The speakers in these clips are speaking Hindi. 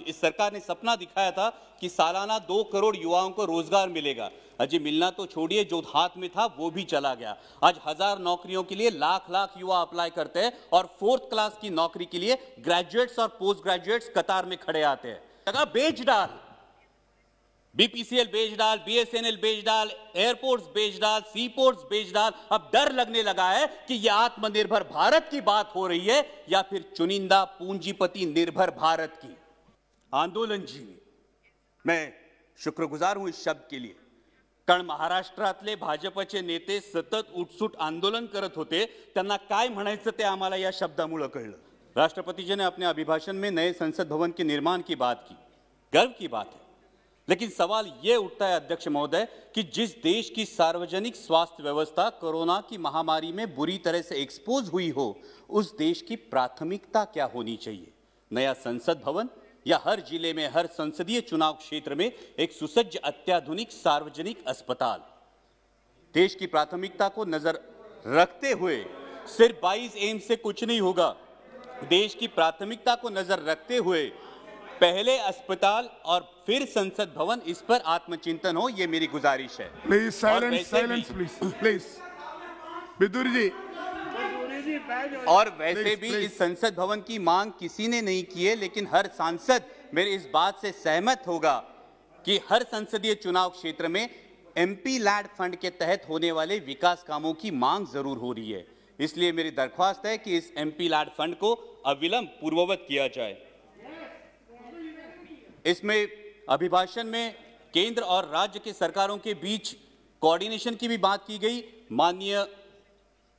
इस सरकार ने सपना दिखाया था कि सालाना 2 करोड़ युवाओं को रोजगार मिलेगा। अजी मिलना तो छोड़िए, जो हाथ में था वो भी चला गया। आज 1000 नौकरियों के लिए लाख लाख युवा अप्लाई करते हैं और 4th क्लास की नौकरी के लिए ग्रेजुएट्स और पोस्ट ग्रेजुएट्स कतार में खड़े आते हैं। लगा बेच डाल, बीपीसीएल बेच डाल, बीएसएनएल बेच डाल, एयरपोर्ट्स बेच डाल, सी पोर्ट्स बेच डाल। अब डर लगने लगा है कि यह आत्मनिर्भर भारत की बात हो रही है या फिर चुनिंदा पूंजीपति निर्भर भारत की। आंदोलन जी, मैं शुक्रगुजार हूं इस शब्द के लिए, कारण महाराष्ट्रातले भाजपचे नेते सतत उठसूट आंदोलन करत होते, त्यांना काय म्हणायचं ते आम्हाला या शब्दामुळे कळलं। राष्ट्रपति जी ने अपने अभिभाषण में नए संसद भवन के निर्माण की बात की, गर्व की बात है, लेकिन सवाल यह उठता है अध्यक्ष महोदय कि जिस देश की सार्वजनिक स्वास्थ्य व्यवस्था कोरोना की महामारी में बुरी तरह से एक्सपोज हुई हो, उस देश की प्राथमिकता क्या होनी चाहिए? नया संसद भवन या हर जिले में हर संसदीय चुनाव क्षेत्र में एक सुसज्ज अत्याधुनिक सार्वजनिक अस्पताल? देश की प्राथमिकता को नजर रखते हुए सिर्फ 22 एम्स से कुछ नहीं होगा। देश की प्राथमिकता को नजर रखते हुए पहले अस्पताल और फिर संसद भवन, इस पर आत्मचिंतन हो, ये मेरी गुजारिश है। Please silence, silence please. Bidur ji. और वैसे भी इस संसद भवन की मांग किसी ने नहीं की है, लेकिन हर सांसद मेरे इस बात से सहमत होगा कि हर संसदीय चुनाव क्षेत्र में एमपी लैड फंड के तहत होने वाले विकास कामों की मांग जरूर हो रही है। इसलिए मेरी दरख्वास्त है कि इस एमपी लैड फंड को अविलंब पूर्ववत किया जाए। इसमें अभिभाषण में केंद्र और राज्य के सरकारों के बीच कोऑर्डिनेशन की भी बात की गई। माननीय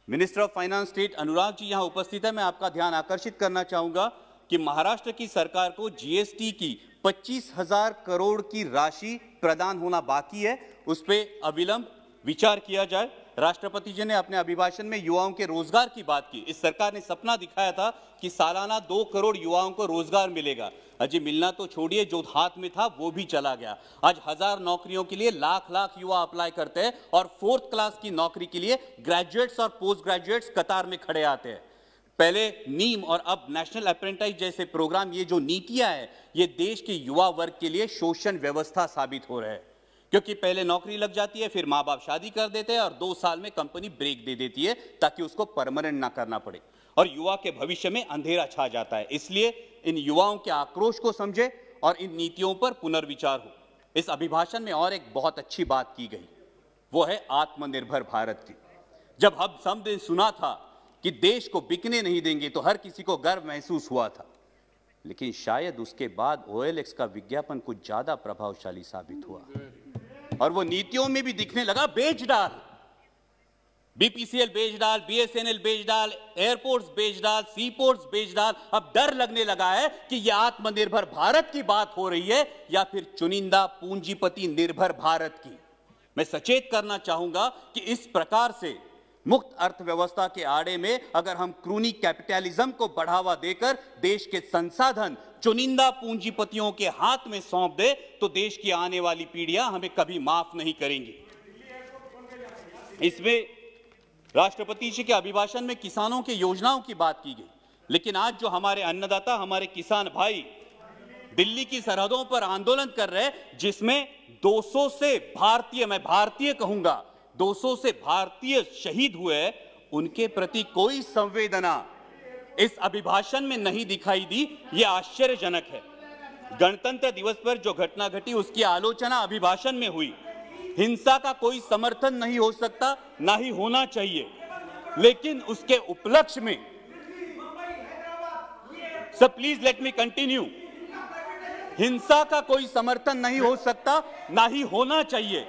minister of finance state Anurag ji यहां उपस्थित है। मैं आपका ध्यान आकर्षित करना चाहूंगा कि महाराष्ट्र की सरकार को जीएसटी की 25,000 करोड़ की राशि प्रदान होना बाकी है, उस पर अविलंब विचार किया जाए। राष्ट्रपति जी ने अपने अभिभाषण में युवाओं के रोजगार की बात की। इस सरकार ने सपना दिखाया था कि सालाना 2 करोड़ युवाओं को रोजगार मिलेगा। अजी मिलना तो छोड़िए, जो हाथ में था वो भी चला गया। आज 1000 नौकरियों के लिए लाख लाख युवा अप्लाई करते हैं और 4th क्लास की नौकरी के लिए ग्रेजुएट्स और पोस्ट ग्रेजुएट्स कतार में खड़े आते हैं। पहले नीम और अब नेशनल अप्रेंटिस जैसे प्रोग्राम, ये जो नीतियां हैं, ये देश के युवा वर्ग के लिए शोषण व्यवस्था साबित हो रहे हैं, क्योंकि पहले नौकरी लग जाती है, फिर माँ बाप शादी कर देते हैं और 2 साल में कंपनी ब्रेक दे देती है ताकि उसको परमानेंट ना करना पड़े और युवा के भविष्य में अंधेरा छा जाता है। इसलिए इन युवाओं के आक्रोश को समझे और इन नीतियों पर पुनर्विचार हो। इस अभिभाषण में और एक बहुत अच्छी बात की गई, वो है आत्मनिर्भर भारत की। जब हमने सुना था कि देश को बिकने नहीं देंगे तो हर किसी को गर्व महसूस हुआ था, लेकिन शायद उसके बाद OLX का विज्ञापन कुछ ज्यादा प्रभावशाली साबित हुआ और वो नीतियों में भी दिखने लगा। बेच डाल, बीपीसीएल बेच डाल, बीएसएनएल बेच डाल, एयरपोर्ट्स बेच डाल, सी पोर्ट्स बेच डाल। अब डर लगने लगा है कि यह आत्मनिर्भर भारत की बात हो रही है या फिर चुनिंदा पूंजीपति निर्भर भारत की। मैं सचेत करना चाहूंगा कि इस प्रकार से मुक्त अर्थव्यवस्था के आड़े में अगर हम क्रूनी कैपिटलिज्म को बढ़ावा देकर देश के संसाधन चुनिंदा पूंजीपतियों के हाथ में सौंप दे तो देश की आने वाली पीढ़ियां हमें कभी माफ नहीं करेंगी। इसमें राष्ट्रपति जी के अभिभाषण में किसानों की योजनाओं की बात की गई, लेकिन आज जो हमारे अन्नदाता, हमारे किसान भाई दिल्ली की सरहदों पर आंदोलन कर रहे हैं, जिसमें 200 से भारतीय, मैं भारतीय कहूंगा, 200 से भारतीय शहीद हुए, उनके प्रति कोई संवेदना इस अभिभाषण में नहीं दिखाई दी। यह आश्चर्यजनक है। गणतंत्र दिवस पर जो घटना घटी उसकी आलोचना अभिभाषण में हुई। हिंसा का कोई समर्थन नहीं हो सकता, ना ही होना चाहिए, लेकिन उसके उपलक्ष्य में, sir please let me continue, हिंसा का कोई समर्थन नहीं हो सकता, ना ही होना चाहिए,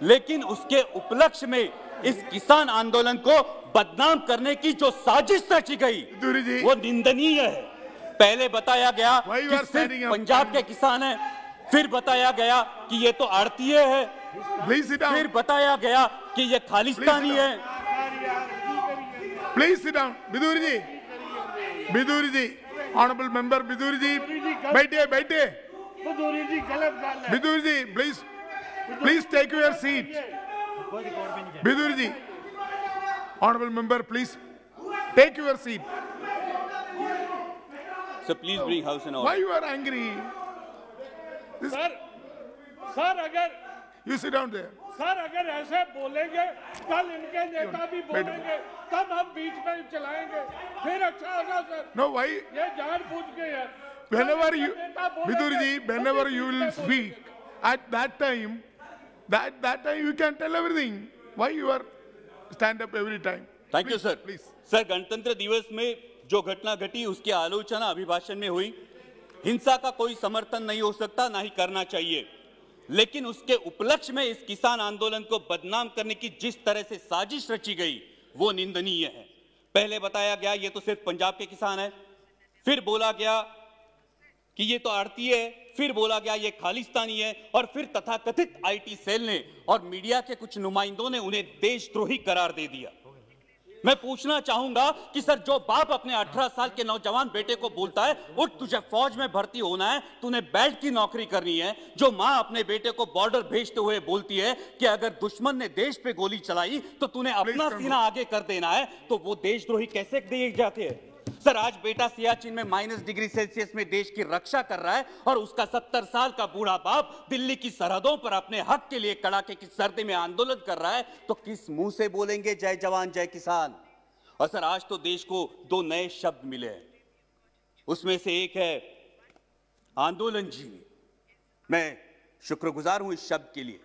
लेकिन उसके उपलक्ष्य में इस किसान आंदोलन को बदनाम करने की जो साजिश रची गई वो निंदनीय है। पहले बताया गया कि सिर्फ पंजाब के किसान हैं, फिर बताया गया कि ये तो आड़तीय है, फिर बताया गया कि ये खालिस्तानी है। Please sit down. Bidur ji, honourable member Bidur ji, बैठिए। Bidur ji please take your seat. Bidur ji, honourable member please take your seat. So please bring House in Why order. you are angry? Sir अगर You sit down there. Sir अगर ऐसे बोलेंगे कल इनके नेता भी बोलेंगे तब हम बीच में चलाएंगे फिर अच्छा होगा सर। No, why? ये जानबूझ के है। Whenever कल you, इनके नेता बोलेंगे, Vidurji, हम whenever भी you बीच will में speak, बोलेंगे। at that time, that time you can tell everything. Why you are stand up every time? Thank you sir. Please. Sir, गणतंत्र दिवस में जो घटना घटी उसकी आलोचना अभिभाषण में हुई। हिंसा का कोई समर्थन नहीं हो सकता, ना ही करना चाहिए, लेकिन उसके उपलक्ष्य में इस किसान आंदोलन को बदनाम करने की जिस तरह से साजिश रची गई वो निंदनीय है। पहले बताया गया ये तो सिर्फ पंजाब के किसान है, फिर बोला गया कि ये तो आड़ती है, फिर बोला गया ये खालिस्तानी है, और फिर तथाकथित आईटी सेल ने और मीडिया के कुछ नुमाइंदों ने उन्हें देशद्रोही करार दे दिया। मैं पूछना चाहूंगा कि सर, जो बाप अपने 18 साल के नौजवान बेटे को बोलता है उठ तुझे फौज में भर्ती होना है, तूने बेल्ट की नौकरी करनी है, जो मां अपने बेटे को बॉर्डर भेजते हुए बोलती है कि अगर दुश्मन ने देश पे गोली चलाई तो तूने अपना सीना आगे कर देना है, तो वो देशद्रोही कैसे दिए जाते हैं? सर, आज बेटा सियाचिन में -डिग्री सेल्सियस में देश की रक्षा कर रहा है और उसका 70 साल का बूढ़ा बाप दिल्ली की सरहदों पर अपने हक के लिए कड़ाके की सर्दी में आंदोलन कर रहा है, तो किस मुंह से बोलेंगे जय जवान जय किसान? और सर, आज तो देश को 2 नए शब्द मिले हैं, उसमें से एक है आंदोलन जीवी। मैं शुक्रगुजार हूं इस शब्द के लिए,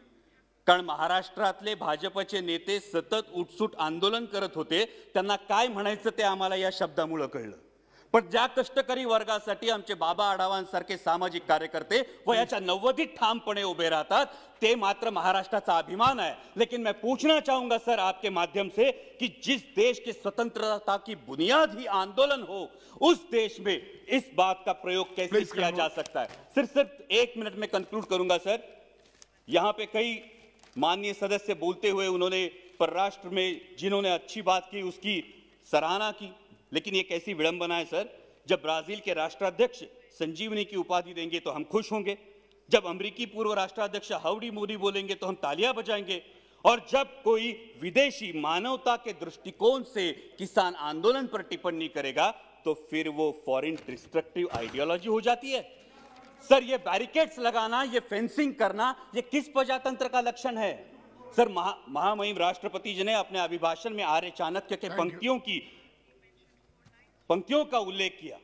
कारण महाराष्ट्रातले भाजपचे नेते सतत उठसूट आंदोलन करत होते, त्यांना काय म्हणायचं ते आम्हाला या शब्दामुळे कळलं। पण ज्या कष्टकरी वर्गासाठी आमचे बाबा आढावांसारखे सामाजिक कार्यकर्ते वयाच्या 90 ठामपणे उभे राहतात, ते मात्र महाराष्ट्राचा अभिमान है। लेकिन मैं पूछना चाहूंगा सर आपके माध्यम से कि जिस देश की स्वतंत्रता की बुनियाद ही आंदोलन हो, उस देश में इस बात का प्रयोग कैसे किया जा सकता है? सिर्फ 1 मिनट में कंक्लूड करूंगा सर। यहां पे कई माननीय सदस्य बोलते हुए उन्होंने परराष्ट्र में जिन्होंने अच्छी बात की उसकी सराहना की, लेकिन ये कैसी विडंबना है सर, जब ब्राजील के राष्ट्राध्यक्ष संजीवनी की उपाधि देंगे तो हम खुश होंगे, जब अमेरिकी पूर्व राष्ट्राध्यक्ष हाउडी मोदी बोलेंगे तो हम तालियां बजाएंगे, और जब कोई विदेशी मानवता के दृष्टिकोण से किसान आंदोलन पर टिप्पणी करेगा तो फिर वो फॉरेन डिस्ट्रक्टिव आइडियोलॉजी हो जाती है। सर, ये बैरिकेड्स लगाना, ये फेंसिंग करना, ये किस प्रजातंत्र का लक्षण है? सर, महामहिम राष्ट्रपति जी ने अपने अभिभाषण में आर्य चाणक्य के पंक्तियों का उल्लेख किया,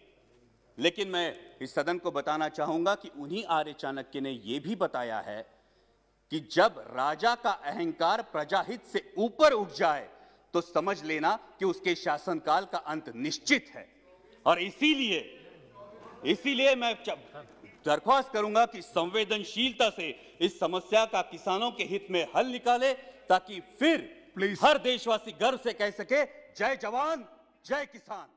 लेकिन मैं इस सदन को बताना चाहूंगा कि उन्हीं आर्य चाणक्य ने यह भी बताया है कि जब राजा का अहंकार प्रजाहित से ऊपर उठ जाए तो समझ लेना कि उसके शासनकाल का अंत निश्चित है। और इसीलिए मैं दरख्वास्त करूंगा कि संवेदनशीलता से इस समस्या का किसानों के हित में हल निकाले, ताकि फिर हर देशवासी गर्व से कह सके जय जवान जय किसान।